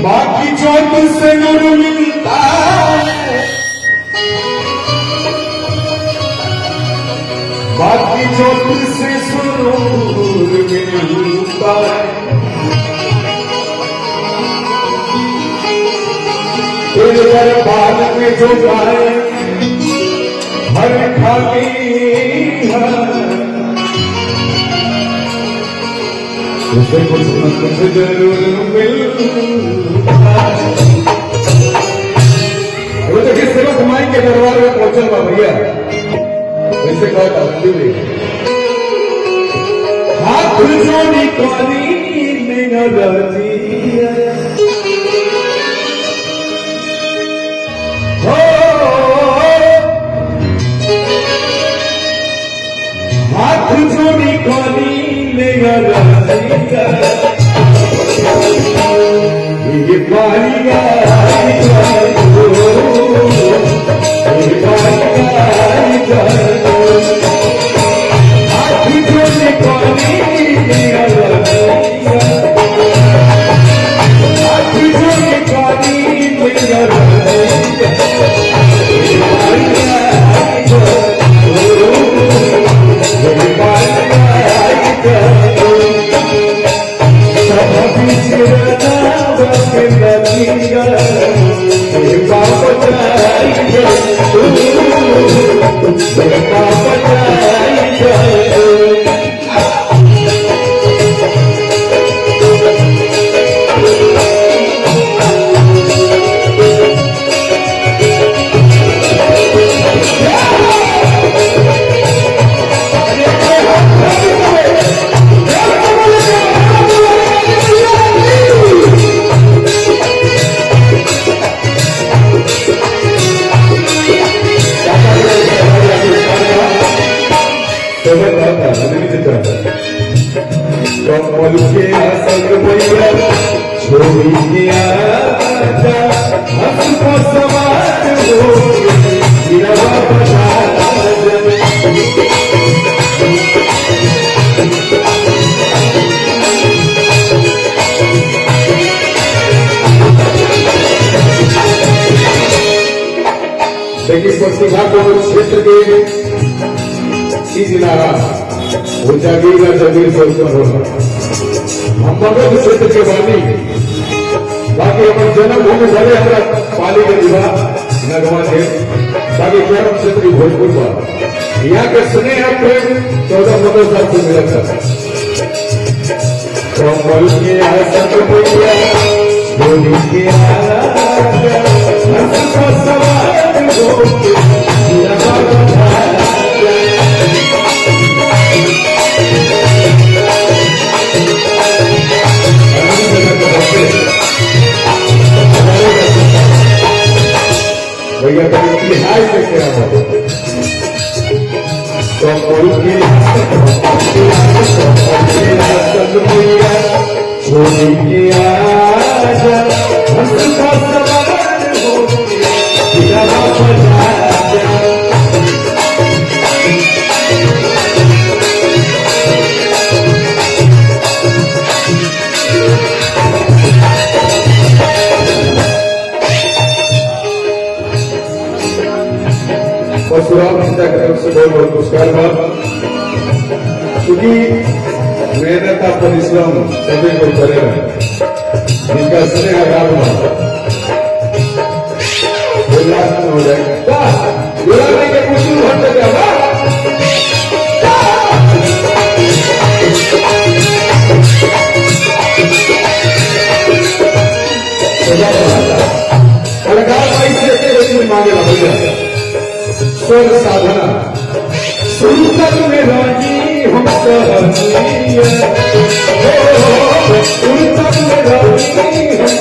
बाकी जो तुझसे नूर मिलता है, बाकी जो तुझसे सुरूर मिलता है, तेरे दरबार में जो जाए हर खाली है, उसे कुछ न कुछ जरूर मिलता है। वो देखिए सेवक माई के दरबार में पहुंचल बा भैया, वैसे कहा था मंदिर हाथ जोड़ी काली में रजिया हाथ जोड़ी काली में रजिया ये पालिया देखिए प्रतिभा को क्षेत्र के जिला वो जागीर जमीन से ऊपर होगा। हम मगध क्षेत्र के वाली बाकी हमारे जन्मभूमि भले हमारा पाली के जिला नगवा थे, बाकी कर्म क्षेत्र की भोजपुर पर यहाँ के स्नेह प्रेम 14-15 साल से मिला था। कमल के आसत भैया बोली के भैया का इतिहास से क्या हो परशुराम पिता की तरफ से बहुत बहुत पुरस्कार हुआ, क्योंकि मेहनत का परिश्रम सभी को करेगा, इनका स्नेह आगार हुआ हो जाएगा बुलाने के कुछ हट जाएगा। मांगे भैया स्वर साधना सुनकर में राजी हम सुनकर में राजी हम